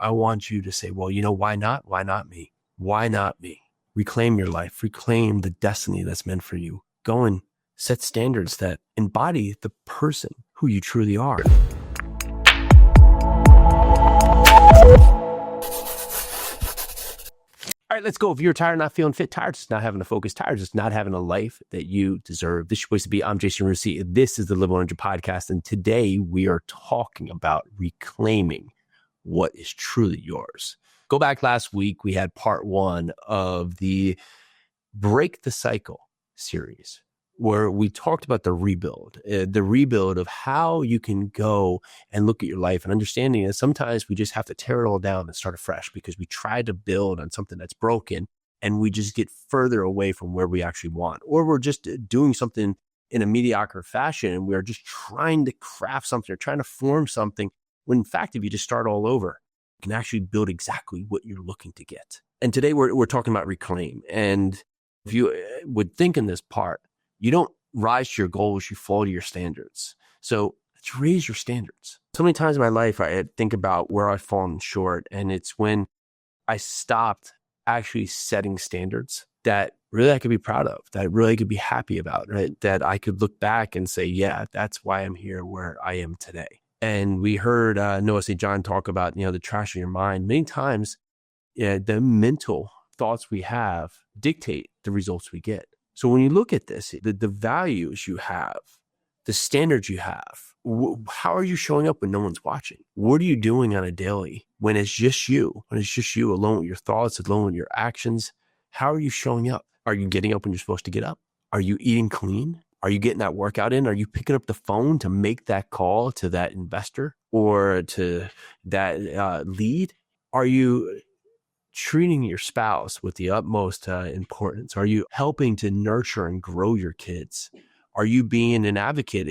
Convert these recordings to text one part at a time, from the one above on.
I want you to say, well, why not? Why not me? Why not me? Reclaim your life, reclaim the destiny that's meant for you. Go and set standards that embody the person who you truly are. All right, let's go. If you're tired, not feeling fit, tired, just not having a focus, tired, just not having a life that you deserve. This is your place to be. I'm Jason Yarusi. This is the Live Energy Podcast. And today we are talking about reclaiming what is truly yours. Go back last week, we had part 1 of the Break the Cycle series, where we talked about the rebuild of how you can go and look at your life and understanding that sometimes we just have to tear it all down and start afresh because we try to build on something that's broken and we just get further away from where we actually want, or we're just doing something in a mediocre fashion and we're just trying to craft something or trying to form something when in fact, if you just start all over, you can actually build exactly what you're looking to get. And today we're talking about reclaim. And if you would think in this part, you don't rise to your goals, you fall to your standards. So let's raise your standards. So many times in my life, I think about where I've fallen short. And it's when I stopped actually setting standards that really I could be proud of, that really I could be happy about, right? That I could look back and say, yeah, that's why I'm here where I am today. And we heard Noah St. John talk about, the trash in your mind. Many times, the mental thoughts we have dictate the results we get. So when you look at this, the values you have, the standards you have, how are you showing up when no one's watching? What are you doing on a daily when it's just you alone with your thoughts, alone with your actions? How are you showing up? Are you getting up when you're supposed to get up? Are you eating clean? Are you getting that workout in? Are you picking up the phone to make that call to that investor or to that lead? Are you treating your spouse with the utmost importance? Are you helping to nurture and grow your kids? Are you being an advocate,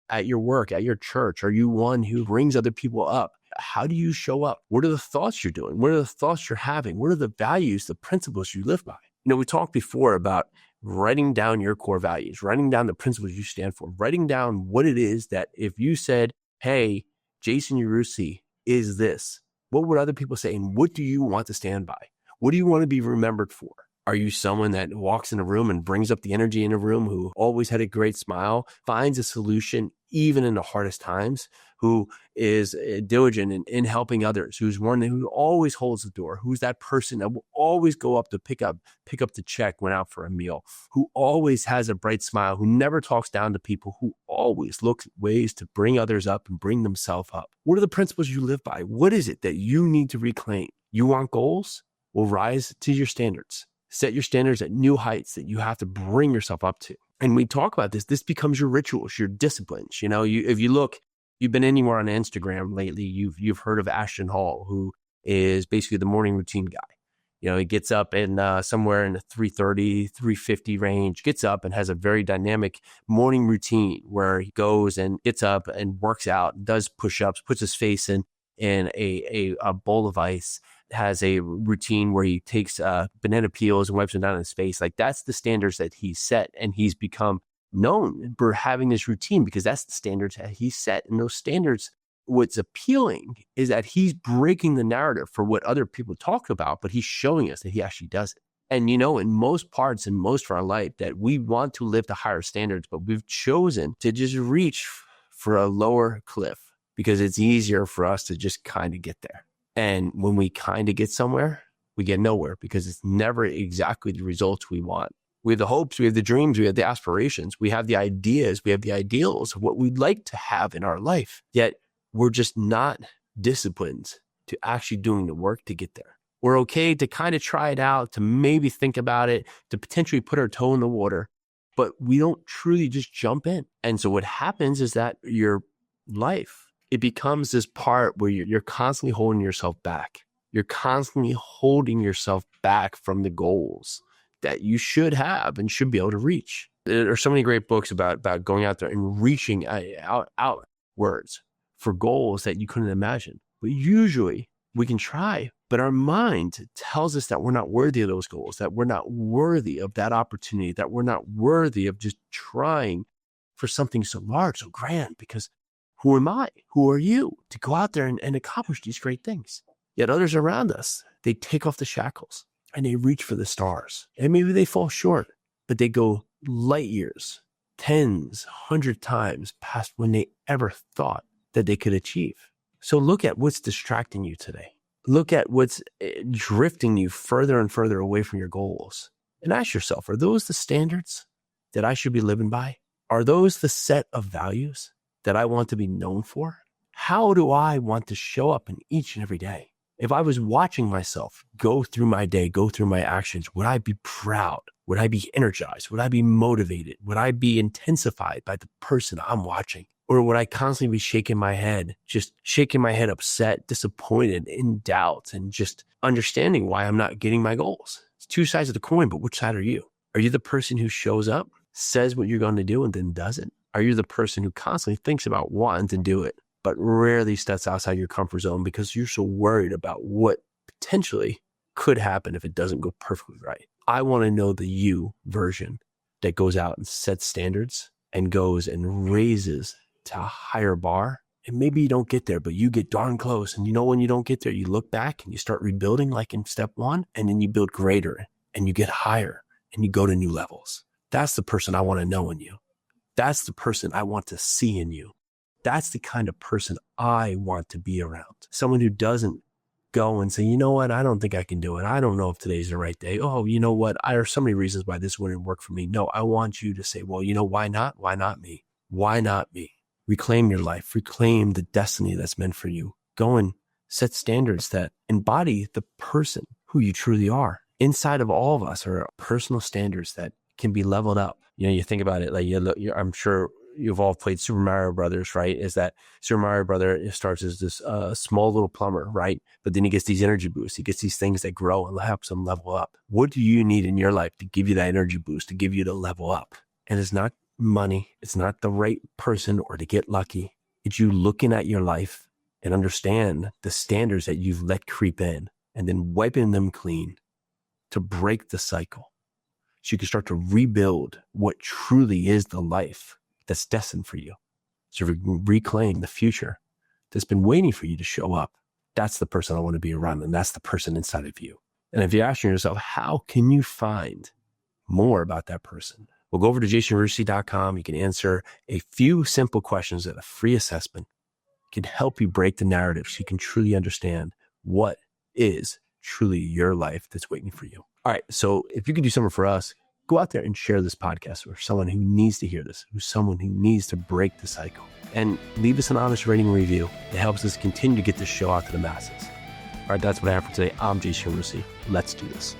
at your work, at your church? Are you one who brings other people up? How do you show up? What are the thoughts you're doing? What are the thoughts you're having? What are the values, the principles you live by? We talked before about writing down your core values, writing down the principles you stand for, writing down what it is that if you said, hey, Jason Yarusi is this, what would other people say? And what do you want to stand by? What do you want to be remembered for? Are you someone that walks in a room and brings up the energy in a room, who always had a great smile, finds a solution even in the hardest times, who is diligent in helping others, who's one who always holds the door, who's that person that will always go up to pick up the check when out for a meal, who always has a bright smile, who never talks down to people, who always looks ways to bring others up and bring themselves up? What are the principles you live by? What is it that you need to reclaim? You want goals? Well, rise to your standards. Set your standards at new heights that you have to bring yourself up to. And we talk about this becomes your rituals, your disciplines. If you look, you've been anywhere on Instagram lately, you've heard of Ashton Hall, who is basically the morning routine guy. He gets up and somewhere in the 3:30, 3:50 range, gets up and has a very dynamic morning routine where he goes and gets up and works out, does push-ups, puts his face in a bowl of ice, has a routine where he takes banana peels and wipes them down in his face. Like, that's the standards that he's set, and he's become known for having this routine because that's the standards that he set. And those standards, what's appealing is that he's breaking the narrative for what other people talk about, but he's showing us that he actually does it. And in most parts and most of our life, that we want to live to higher standards, but we've chosen to just reach for a lower cliff because it's easier for us to just kind of get there. And when we kind of get somewhere, we get nowhere because it's never exactly the results we want. We have the hopes, we have the dreams, we have the aspirations, we have the ideas, we have the ideals of what we'd like to have in our life. Yet we're just not disciplined to actually doing the work to get there. We're okay to kind of try it out, to maybe think about it, to potentially put our toe in the water, but we don't truly just jump in. And so what happens is that your life, it becomes this part where you're constantly holding yourself back. You're constantly holding yourself back from the goals that you should have and should be able to reach. There are so many great books about going out there and reaching outwards for goals that you couldn't imagine. But usually we can try, but our mind tells us that we're not worthy of those goals, that we're not worthy of that opportunity, that we're not worthy of just trying for something so large, so grand, because who am I? Who are you to go out there and accomplish these great things? Yet others around us, they take off the shackles and they reach for the stars. And maybe they fall short, but they go light years, tens, 100 times past when they ever thought that they could achieve. So look at what's distracting you today. Look at what's drifting you further and further away from your goals. And ask yourself, are those the standards that I should be living by? Are those the set of values that I want to be known for? How do I want to show up in each and every day? If I was watching myself go through my day, go through my actions, would I be proud? Would I be energized? Would I be motivated? Would I be intensified by the person I'm watching? Or would I constantly be shaking my head, just shaking my head, upset, disappointed, in doubt, and just understanding why I'm not getting my goals? It's two sides of the coin, but which side are you? Are you the person who shows up, says what you're going to do, and then does it? Are you the person who constantly thinks about wanting to do it, but rarely steps outside your comfort zone because you're so worried about what potentially could happen if it doesn't go perfectly right? I want to know the you version that goes out and sets standards and goes and raises to a higher bar. And maybe you don't get there, but you get darn close. And you know, when you don't get there, you look back and you start rebuilding like in step one, and then you build greater and you get higher and you go to new levels. That's the person I want to know in you. That's the person I want to see in you. That's the kind of person I want to be around. Someone who doesn't go and say, you know what, I don't think I can do it. I don't know if today's the right day. Oh, you know what, there are so many reasons why this wouldn't work for me. No, I want you to say, well, you know, why not? Why not me? Why not me? Reclaim your life. Reclaim the destiny that's meant for you. Go and set standards that embody the person who you truly are. Inside of all of us are personal standards that can be leveled up. You know, you think about it, like I'm sure you've all played Super Mario Brothers, right? Is that Super Mario Brother starts as this small little plumber, right? But then he gets these energy boosts. He gets these things that grow and helps him level up. What do you need in your life to give you that energy boost, to give you to level up? And it's not money. It's not the right person or to get lucky. It's you looking at your life and understand the standards that you've let creep in and then wiping them clean to break the cycle. So you can start to rebuild what truly is the life that's destined for you. So reclaim the future that's been waiting for you to show up. That's the person I want to be around, and that's the person inside of you. And if you're asking yourself, how can you find more about that person? Well, go over to jasonyarusi.com. You can answer a few simple questions at a free assessment. It can help you break the narrative so you can truly understand what is truly your life that's waiting for you. All right. So if you could do something for us, go out there and share this podcast with someone who needs to hear this, who's someone who needs to break the cycle, and leave us an honest rating and review. It helps us continue to get this show out to the masses. All right. That's what I have for today. I'm Jason Yarusi. Let's do this.